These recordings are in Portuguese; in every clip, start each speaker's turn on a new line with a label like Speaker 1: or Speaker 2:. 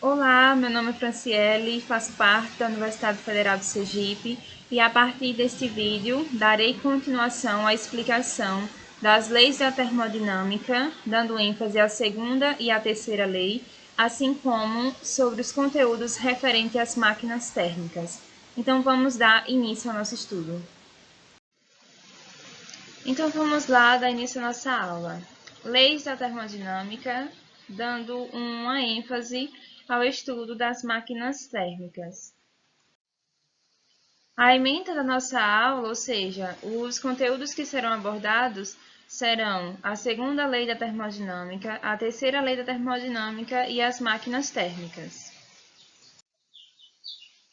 Speaker 1: Olá, meu nome é Franciele, faço parte da Universidade Federal de Sergipe e a partir deste vídeo darei continuação à explicação das leis da termodinâmica, dando ênfase à segunda e à terceira lei, assim como sobre os conteúdos referentes às máquinas térmicas. Então vamos dar início ao nosso estudo. Então vamos lá dar início à nossa aula. Leis da termodinâmica, dando uma ênfase ao estudo das máquinas térmicas. A ementa da nossa aula, ou seja, os conteúdos que serão abordados serão a segunda lei da termodinâmica, a terceira lei da termodinâmica e as máquinas térmicas.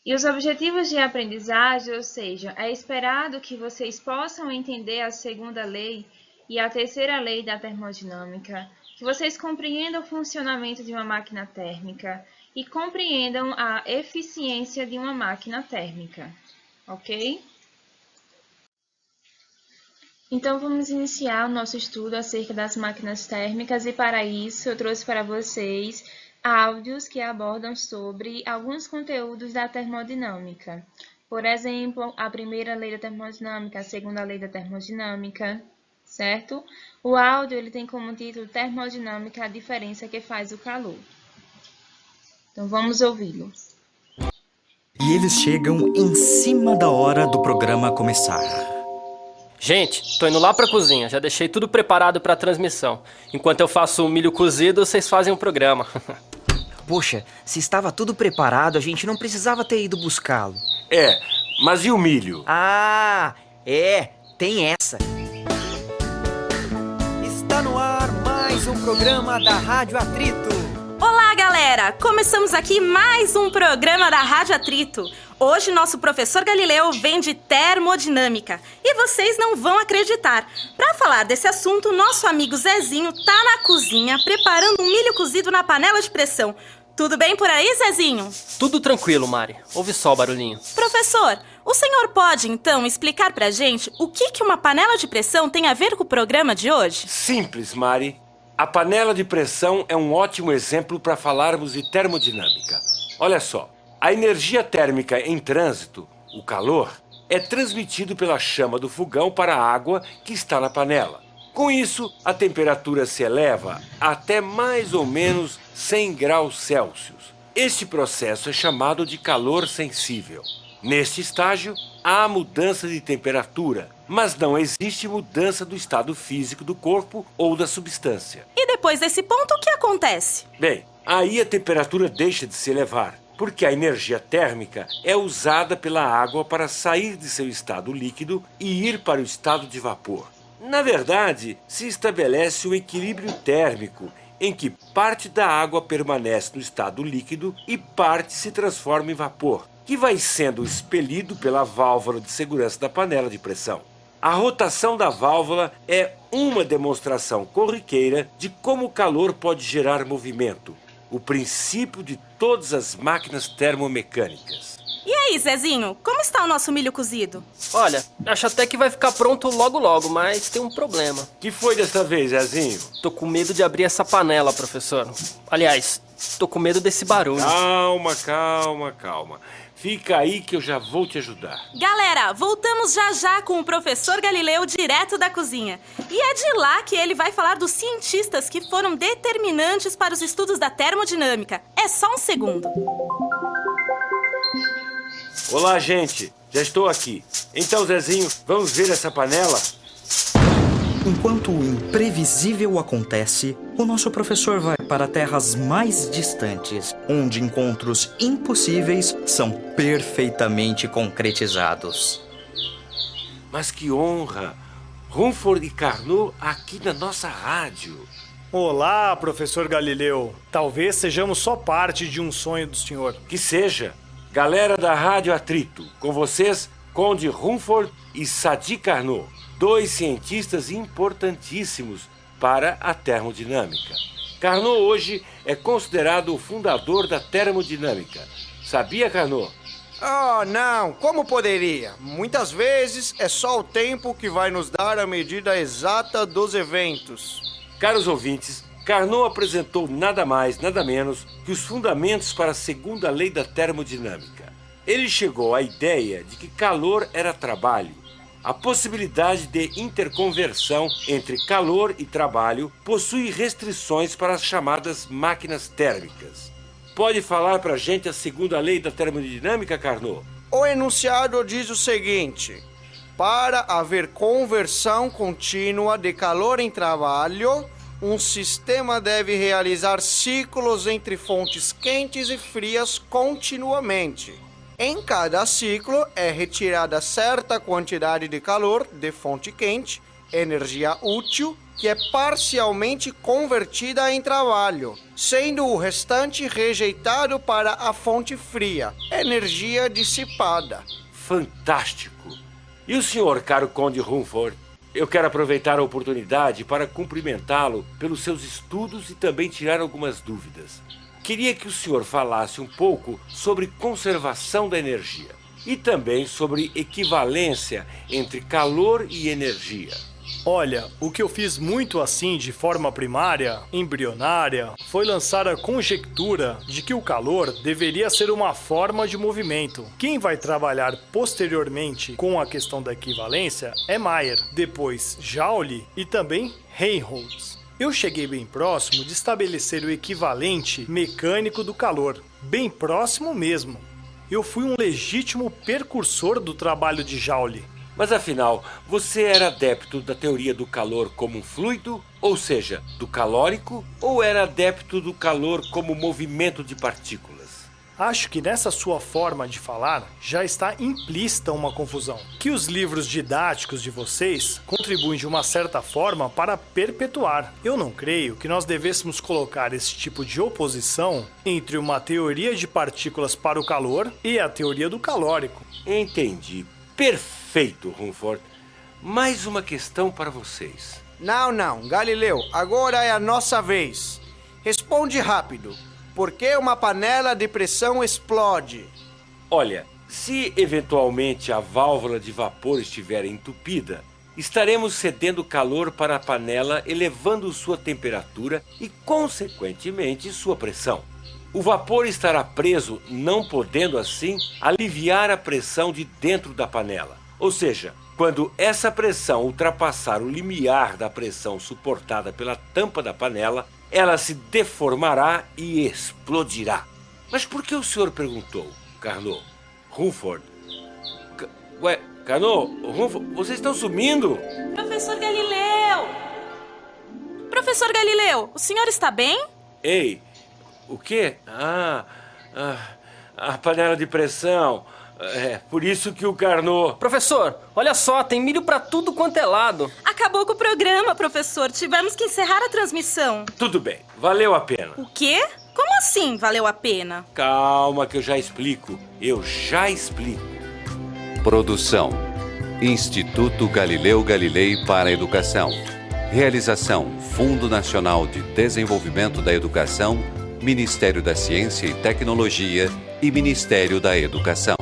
Speaker 1: E os objetivos de aprendizagem, ou seja, é esperado que vocês possam entender a segunda lei e a terceira lei da termodinâmica, que vocês compreendam o funcionamento de uma máquina térmica e compreendam a eficiência de uma máquina térmica, ok? Então, vamos iniciar o nosso estudo acerca das máquinas térmicas e, para isso, eu trouxe para vocês áudios que abordam sobre alguns conteúdos da termodinâmica. Por exemplo, a primeira lei da termodinâmica, a segunda lei da termodinâmica, certo? O áudio ele tem como título Termodinâmica, a diferença que faz o calor. Então, vamos ouvi-lo.
Speaker 2: E eles chegam em cima da hora do programa começar.
Speaker 3: Gente, tô indo lá pra cozinha, já deixei tudo preparado pra transmissão. Enquanto eu faço o milho cozido, vocês fazem o programa.
Speaker 4: Poxa, se estava tudo preparado, a gente não precisava ter ido buscá-lo.
Speaker 5: É, mas e o milho?
Speaker 4: Tem essa. Está no ar mais um programa da Rádio Atrito.
Speaker 6: Olá, galera! Começamos aqui mais um programa da Rádio Atrito. Hoje nosso professor Galileu vem de termodinâmica e vocês não vão acreditar. Para falar desse assunto, nosso amigo Zezinho tá na cozinha preparando um milho cozido na panela de pressão. Tudo bem por aí, Zezinho?
Speaker 3: Tudo tranquilo, Mari. Ouve só o barulhinho.
Speaker 6: Professor, o senhor pode então explicar pra gente o que uma panela de pressão tem a ver com o programa de hoje?
Speaker 5: Simples, Mari. A panela de pressão é um ótimo exemplo para falarmos de termodinâmica. Olha só, a energia térmica em trânsito, o calor, é transmitido pela chama do fogão para a água que está na panela. Com isso, a temperatura se eleva até mais ou menos 100 graus Celsius. Este processo é chamado de calor sensível. Neste estágio, há mudança de temperatura, mas não existe mudança do estado físico do corpo ou da substância.
Speaker 6: E depois desse ponto, o que acontece?
Speaker 5: Bem, aí a temperatura deixa de se elevar, porque a energia térmica é usada pela água para sair de seu estado líquido e ir para o estado de vapor. Na verdade, se estabelece um equilíbrio térmico, em que parte da água permanece no estado líquido e parte se transforma em vapor, que vai sendo expelido pela válvula de segurança da panela de pressão. A rotação da válvula é uma demonstração corriqueira de como o calor pode gerar movimento, o princípio de todas as máquinas termomecânicas.
Speaker 6: E aí, Zezinho, como está o nosso milho cozido?
Speaker 3: Olha, acho até que vai ficar pronto logo logo, mas tem um problema.
Speaker 5: Que foi dessa vez, Zezinho?
Speaker 3: Tô com medo de abrir essa panela, professor. Aliás, tô com medo desse barulho.
Speaker 5: Calma. Fica aí que eu já vou te ajudar.
Speaker 6: Galera, voltamos já já com o professor Galileu direto da cozinha. E é de lá que ele vai falar dos cientistas que foram determinantes para os estudos da termodinâmica. É só um segundo.
Speaker 5: Olá, gente. Já estou aqui. Então, Zezinho, vamos ver essa panela?
Speaker 2: Enquanto o imprevisível acontece, o nosso professor vai para terras mais distantes, onde encontros impossíveis são perfeitamente concretizados.
Speaker 5: Mas que honra! Rumford e Carnot aqui na nossa rádio.
Speaker 7: Olá, professor Galileu. Talvez sejamos só parte de um sonho do senhor.
Speaker 5: Que seja. Galera da Rádio Atrito, com vocês, Conde Rumford e Sadi Carnot, dois cientistas importantíssimos para a termodinâmica. Carnot hoje é considerado o fundador da termodinâmica. Sabia, Carnot?
Speaker 8: Oh, não, como poderia? Muitas vezes é só o tempo que vai nos dar a medida exata dos eventos.
Speaker 5: Caros ouvintes, Carnot apresentou nada mais, nada menos que os fundamentos para a segunda lei da termodinâmica. Ele chegou à ideia de que calor era trabalho. A possibilidade de interconversão entre calor e trabalho possui restrições para as chamadas máquinas térmicas. Pode falar para a gente a segunda lei da termodinâmica, Carnot?
Speaker 8: O enunciado diz o seguinte: para haver conversão contínua de calor em trabalho, um sistema deve realizar ciclos entre fontes quentes e frias continuamente. Em cada ciclo é retirada certa quantidade de calor de fonte quente, energia útil, que é parcialmente convertida em trabalho, sendo o restante rejeitado para a fonte fria, energia dissipada.
Speaker 5: Fantástico! E o senhor, caro Conde Rumford? Eu quero aproveitar a oportunidade para cumprimentá-lo pelos seus estudos e também tirar algumas dúvidas. Queria que o senhor falasse um pouco sobre conservação da energia e também sobre equivalência entre calor e energia.
Speaker 7: Olha, o que eu fiz muito assim de forma primária, embrionária, foi lançar a conjectura de que o calor deveria ser uma forma de movimento. Quem vai trabalhar posteriormente com a questão da equivalência é Mayer, depois Joule e também Helmholtz. Eu cheguei bem próximo de estabelecer o equivalente mecânico do calor, bem próximo mesmo. Eu fui um legítimo precursor do trabalho de Joule.
Speaker 5: Mas afinal, você era adepto da teoria do calor como um fluido, ou seja, do calórico, ou era adepto do calor como movimento de partículas?
Speaker 7: Acho que nessa sua forma de falar já está implícita uma confusão, que os livros didáticos de vocês contribuem de uma certa forma para perpetuar. Eu não creio que nós devêssemos colocar esse tipo de oposição entre uma teoria de partículas para o calor e a teoria do calórico.
Speaker 5: Entendi. Perfeito, Rumford. Mais uma questão para vocês.
Speaker 8: Não, Galileu, agora é a nossa vez. Responde rápido. Por que uma panela de pressão explode?
Speaker 5: Olha, se eventualmente a válvula de vapor estiver entupida, estaremos cedendo calor para a panela, elevando sua temperatura e, consequentemente, sua pressão. O vapor estará preso, não podendo, assim, aliviar a pressão de dentro da panela. Ou seja, quando essa pressão ultrapassar o limiar da pressão suportada pela tampa da panela, ela se deformará e explodirá. Mas por que o senhor perguntou, Carnot? Rumford? Carnot, Rumford, vocês estão sumindo?
Speaker 6: Professor Galileu! Professor Galileu, o senhor está bem?
Speaker 5: Ei, o quê? A panela de pressão. É por isso que o Carnot...
Speaker 3: Professor, olha só, tem milho pra tudo quanto é lado.
Speaker 6: Acabou com o programa, professor. Tivemos que encerrar a transmissão.
Speaker 5: Tudo bem, valeu a pena.
Speaker 6: O quê? Como assim valeu a pena?
Speaker 5: Calma que eu já explico.
Speaker 9: Produção: Instituto Galileu Galilei para a Educação. Realização: Fundo Nacional de Desenvolvimento da Educação, Ministério da Ciência e Tecnologia e Ministério da Educação.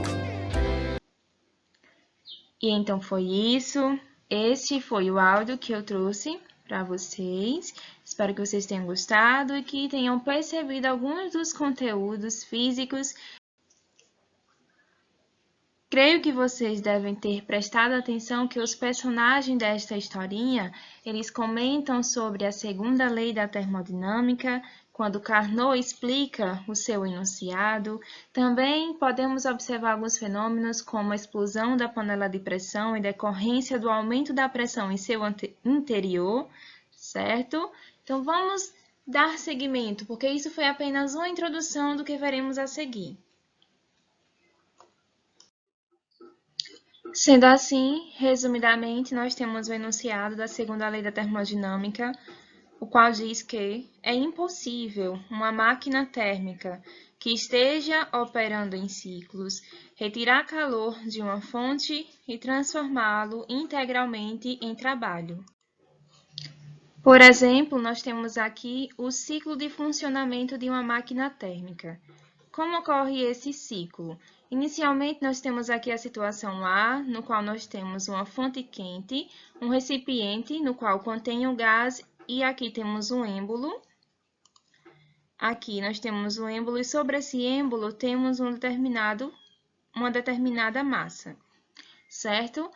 Speaker 1: E então foi isso. Este foi o áudio que eu trouxe para vocês. Espero que vocês tenham gostado e que tenham percebido alguns dos conteúdos físicos. Creio que vocês devem ter prestado atenção que os personagens desta historinha, eles comentam sobre a segunda lei da termodinâmica, quando Carnot explica o seu enunciado. Também podemos observar alguns fenômenos como a explosão da panela de pressão em decorrência do aumento da pressão em seu interior, certo? Então vamos dar seguimento, porque isso foi apenas uma introdução do que veremos a seguir. Sendo assim, resumidamente, nós temos o enunciado da segunda lei da termodinâmica, o qual diz que é impossível uma máquina térmica que esteja operando em ciclos retirar calor de uma fonte e transformá-lo integralmente em trabalho. Por exemplo, nós temos aqui o ciclo de funcionamento de uma máquina térmica. Como ocorre esse ciclo? Inicialmente, nós temos aqui a situação A, no qual nós temos uma fonte quente, um recipiente no qual contém o gás, e aqui temos um êmbolo, Aqui nós temos um êmbolo e sobre esse êmbolo temos uma determinada massa, certo?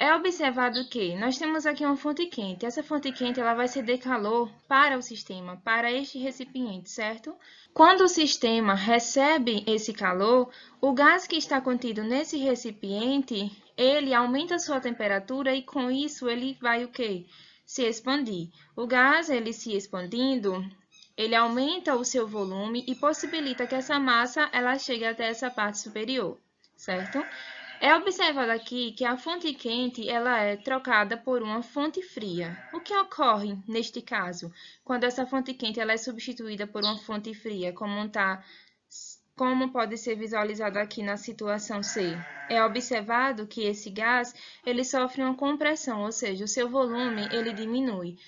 Speaker 1: É observado que nós temos aqui uma fonte quente. Essa fonte quente ela vai ceder calor para o sistema, para este recipiente, certo? Quando o sistema recebe esse calor, o gás que está contido nesse recipiente, ele aumenta a sua temperatura e com isso ele vai o quê? Se expandir. O gás, ele se expandindo, ele aumenta o seu volume e possibilita que essa massa ela chegue até essa parte superior, certo? É observado aqui que a fonte quente ela é trocada por uma fonte fria. O que ocorre neste caso? Quando essa fonte quente ela é substituída por uma fonte fria, como pode ser visualizado aqui na situação C? É observado que esse gás ele sofre uma compressão, ou seja, o seu volume ele diminui.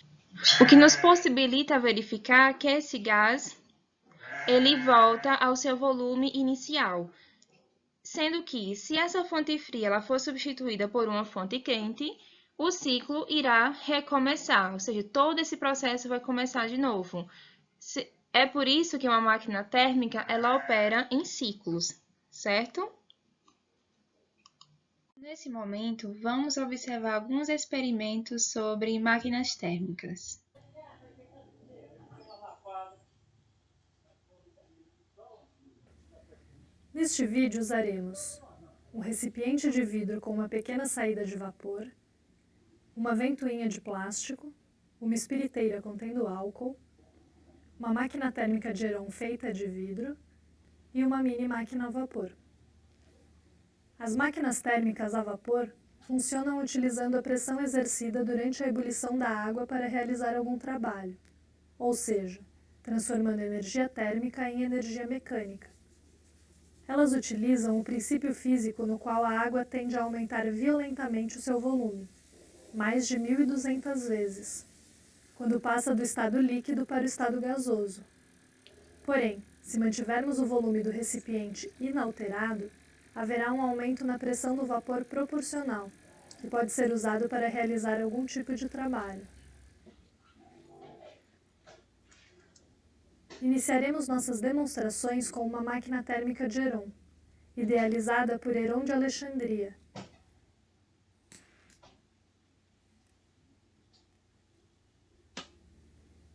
Speaker 1: O que nos possibilita verificar que esse gás ele volta ao seu volume inicial. Sendo que, se essa fonte fria ela for substituída por uma fonte quente, o ciclo irá recomeçar, ou seja, todo esse processo vai começar de novo. É por isso que uma máquina térmica ela opera em ciclos, certo? Nesse momento, vamos observar alguns experimentos sobre máquinas térmicas.
Speaker 10: Neste vídeo usaremos um recipiente de vidro com uma pequena saída de vapor, uma ventoinha de plástico, uma espiriteira contendo álcool, uma máquina térmica de Heron feita de vidro e uma mini máquina a vapor. As máquinas térmicas a vapor funcionam utilizando a pressão exercida durante a ebulição da água para realizar algum trabalho, ou seja, transformando energia térmica em energia mecânica. Elas utilizam o princípio físico no qual a água tende a aumentar violentamente o seu volume, mais de 1.200 vezes, quando passa do estado líquido para o estado gasoso. Porém, se mantivermos o volume do recipiente inalterado, haverá um aumento na pressão do vapor proporcional, que pode ser usado para realizar algum tipo de trabalho. Iniciaremos nossas demonstrações com uma máquina térmica de Heron, idealizada por Heron de Alexandria.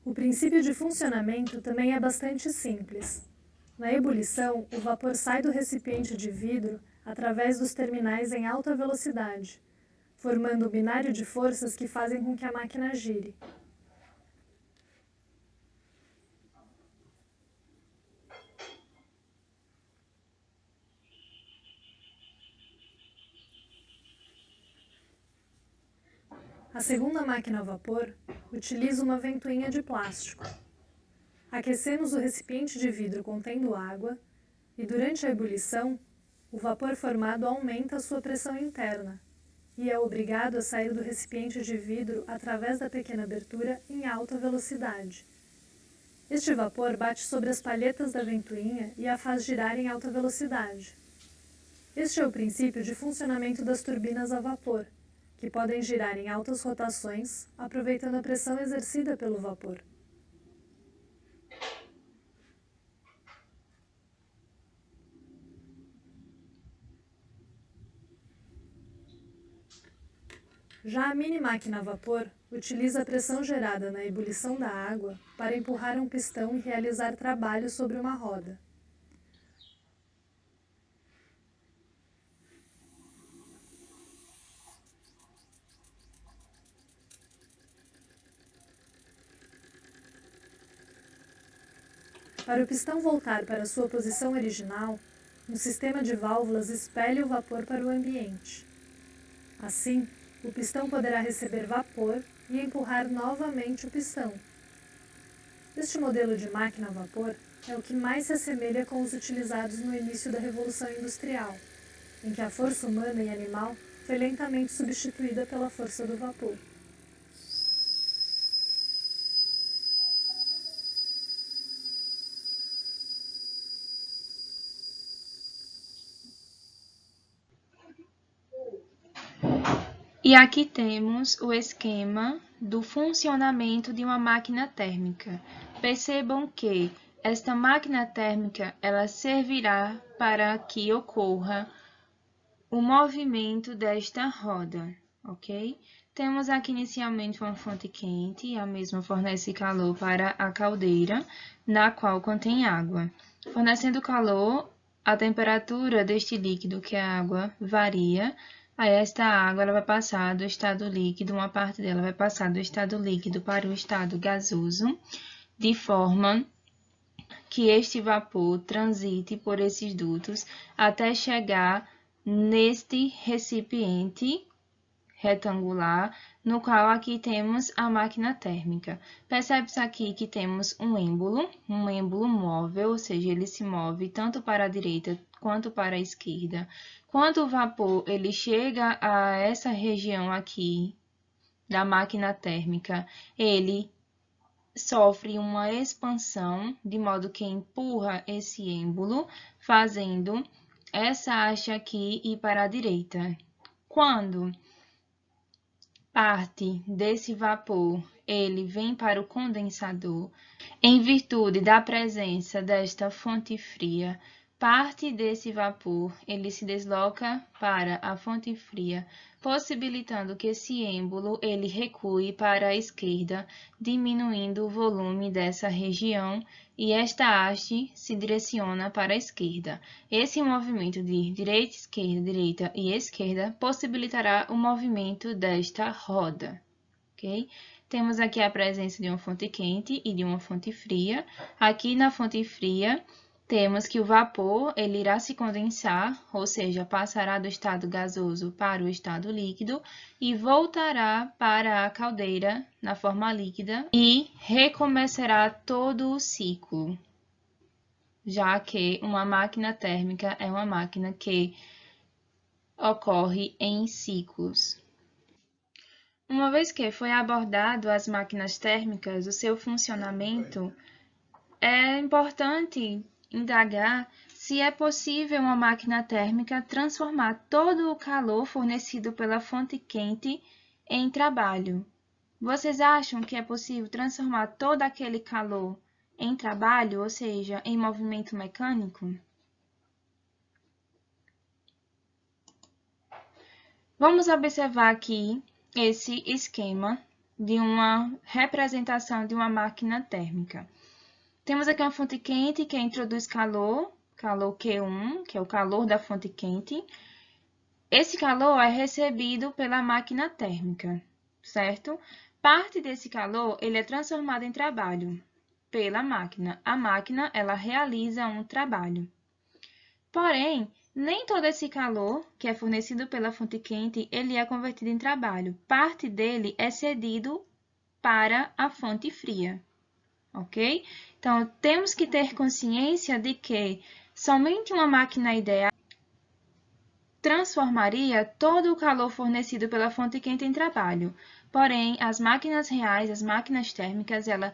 Speaker 10: O princípio de funcionamento também é bastante simples. Na ebulição, o vapor sai do recipiente de vidro através dos terminais em alta velocidade, formando um binário de forças que fazem com que a máquina gire. A segunda máquina a vapor utiliza uma ventoinha de plástico. Aquecemos o recipiente de vidro contendo água e, durante a ebulição, o vapor formado aumenta a sua pressão interna e é obrigado a sair do recipiente de vidro através da pequena abertura em alta velocidade. Este vapor bate sobre as palhetas da ventoinha e a faz girar em alta velocidade. Este é o princípio de funcionamento das turbinas a vapor, que podem girar em altas rotações, aproveitando a pressão exercida pelo vapor. Já a mini máquina a vapor utiliza a pressão gerada na ebulição da água para empurrar um pistão e realizar trabalho sobre uma roda. Para o pistão voltar para sua posição original, um sistema de válvulas expele o vapor para o ambiente. Assim, o pistão poderá receber vapor e empurrar novamente o pistão. Este modelo de máquina a vapor é o que mais se assemelha com os utilizados no início da Revolução Industrial, em que a força humana e animal foi lentamente substituída pela força do vapor.
Speaker 1: E aqui temos o esquema do funcionamento de uma máquina térmica. Percebam que esta máquina térmica ela servirá para que ocorra o movimento desta roda, ok? Temos aqui inicialmente uma fonte quente, e a mesma fornece calor para a caldeira, na qual contém água. Fornecendo calor, a temperatura deste líquido, que é a água, varia. Aí esta água ela vai passar do estado líquido, uma parte dela vai passar do estado líquido para o estado gasoso, de forma que este vapor transite por esses dutos até chegar neste recipiente retangular, no qual aqui temos a máquina térmica. Percebe-se aqui que temos um êmbolo móvel, ou seja, ele se move tanto para a direita quanto para a esquerda. Quando o vapor ele chega a essa região aqui da máquina térmica, ele sofre uma expansão, de modo que empurra esse êmbolo, fazendo essa haste aqui ir para a direita. Quando parte desse vapor ele vem para o condensador, em virtude da presença desta fonte fria, parte desse vapor ele se desloca para a fonte fria, possibilitando que esse êmbolo ele recue para a esquerda, diminuindo o volume dessa região, e esta haste se direciona para a esquerda. Esse movimento de direita e esquerda possibilitará o movimento desta roda, ok? Temos aqui a presença de uma fonte quente e de uma fonte fria. Aqui na fonte fria, temos que o vapor ele irá se condensar, ou seja, passará do estado gasoso para o estado líquido e voltará para a caldeira na forma líquida e recomeçará todo o ciclo, já que uma máquina térmica é uma máquina que ocorre em ciclos. Uma vez que foi abordado as máquinas térmicas, o seu funcionamento, é importante indagar se é possível uma máquina térmica transformar todo o calor fornecido pela fonte quente em trabalho. Vocês acham que é possível transformar todo aquele calor em trabalho, ou seja, em movimento mecânico? Vamos observar aqui esse esquema de uma representação de uma máquina térmica. Temos aqui uma fonte quente que introduz calor Q1, que é o calor da fonte quente. Esse calor é recebido pela máquina térmica, certo? Parte desse calor ele é transformado em trabalho pela máquina. A máquina ela realiza um trabalho. Porém, nem todo esse calor que é fornecido pela fonte quente ele é convertido em trabalho. Parte dele é cedido para a fonte fria, ok? Então, temos que ter consciência de que somente uma máquina ideal transformaria todo o calor fornecido pela fonte quente em trabalho. Porém, as máquinas reais, as máquinas térmicas, ela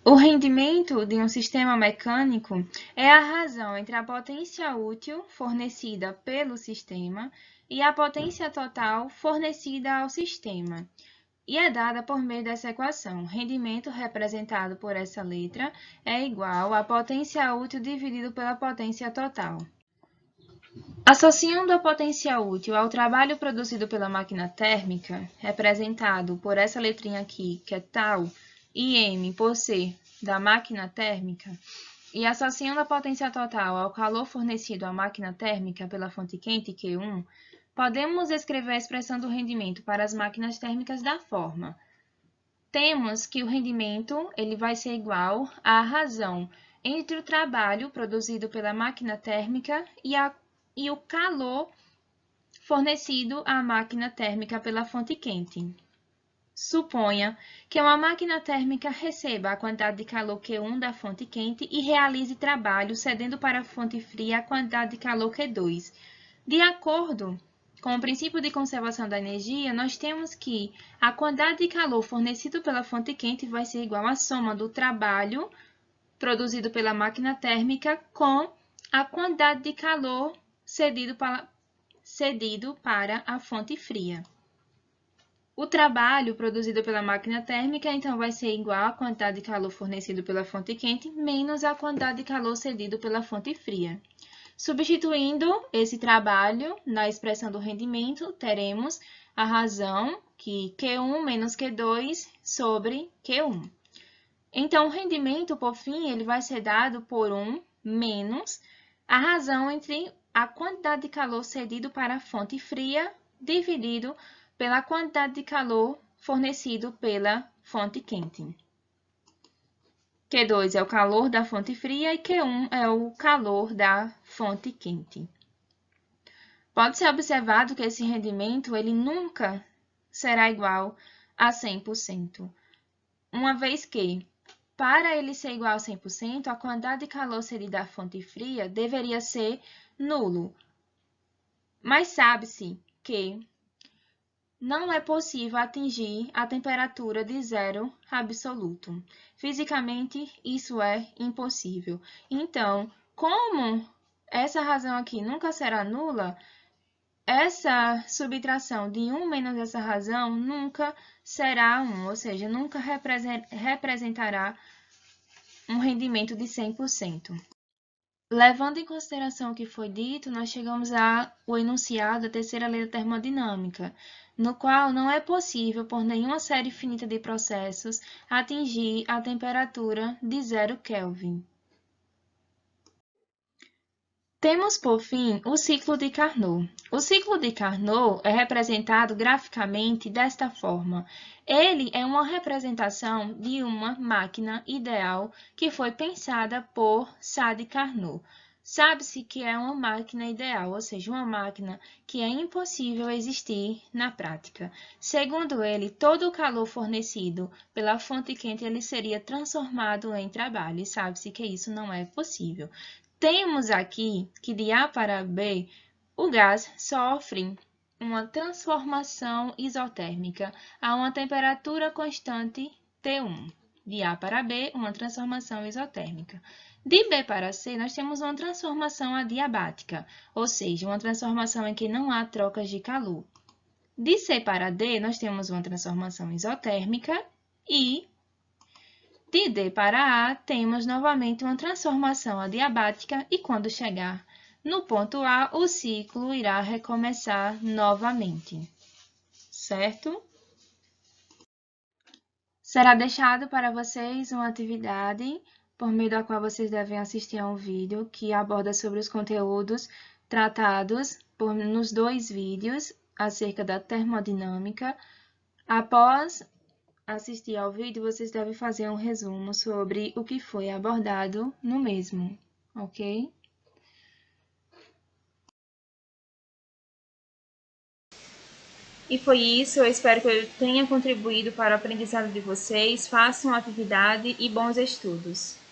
Speaker 1: O rendimento de um sistema mecânico é a razão entre a potência útil fornecida pelo sistema e a potência total fornecida ao sistema, e é dada por meio dessa equação. O rendimento representado por essa letra é igual à potência útil dividido pela potência total. Associando a potência útil ao trabalho produzido pela máquina térmica, representado por essa letrinha aqui, que é tal, e M por ser da máquina térmica, e associando a potência total ao calor fornecido à máquina térmica pela fonte quente Q1, podemos escrever a expressão do rendimento para as máquinas térmicas da forma: temos que o rendimento ele vai ser igual à razão entre o trabalho produzido pela máquina térmica e o calor fornecido à máquina térmica pela fonte quente. Suponha que uma máquina térmica receba a quantidade de calor Q1 da fonte quente e realize trabalho cedendo para a fonte fria a quantidade de calor Q2. De acordo com o princípio de conservação da energia, nós temos que a quantidade de calor fornecido pela fonte quente vai ser igual à soma do trabalho produzido pela máquina térmica com a quantidade de calor cedido para a fonte fria. O trabalho produzido pela máquina térmica, então, vai ser igual à quantidade de calor fornecido pela fonte quente menos a quantidade de calor cedido pela fonte fria. Substituindo esse trabalho na expressão do rendimento, teremos a razão que Q1 menos Q2 sobre Q1. Então, o rendimento, por fim, ele vai ser dado por 1 menos a razão entre a quantidade de calor cedido para a fonte fria dividido pela quantidade de calor fornecido pela fonte quente. Q2 é o calor da fonte fria e Q1 é o calor da fonte quente. Pode ser observado que esse rendimento ele nunca será igual a 100%, uma vez que, para ele ser igual a 100%, a quantidade de calor cedida à fonte fria deveria ser nulo. Mas sabe-se que não é possível atingir a temperatura de zero absoluto. Fisicamente, isso é impossível. Então, como essa razão aqui nunca será nula, essa subtração de 1 menos essa razão nunca será 1, ou seja, nunca representará um rendimento de 100%. Levando em consideração o que foi dito, nós chegamos ao enunciado da terceira lei da termodinâmica, no qual não é possível, por nenhuma série finita de processos, atingir a temperatura de 0 Kelvin. Temos, por fim, o ciclo de Carnot. O ciclo de Carnot é representado graficamente desta forma. Ele é uma representação de uma máquina ideal que foi pensada por Sade Carnot. Sabe-se que é uma máquina ideal, ou seja, uma máquina que é impossível existir na prática. Segundo ele, todo o calor fornecido pela fonte quente ele seria transformado em trabalho, e sabe-se que isso não é possível. Temos aqui que de A para B, o gás sofre uma transformação isotérmica a uma temperatura constante T1. De A para B, uma transformação isotérmica. De B para C, nós temos uma transformação adiabática, ou seja, uma transformação em que não há trocas de calor. De C para D, nós temos uma transformação isotérmica e de D para A, temos novamente uma transformação adiabática e quando chegar no ponto A, o ciclo irá recomeçar novamente, certo? Será deixado para vocês uma atividade por meio da qual vocês devem assistir a um vídeo que aborda sobre os conteúdos tratados nos 2 vídeos acerca da termodinâmica. Após assistir ao vídeo, vocês devem fazer um resumo sobre o que foi abordado no mesmo, ok? E foi isso, eu espero que eu tenha contribuído para o aprendizado de vocês. Façam a atividade e bons estudos!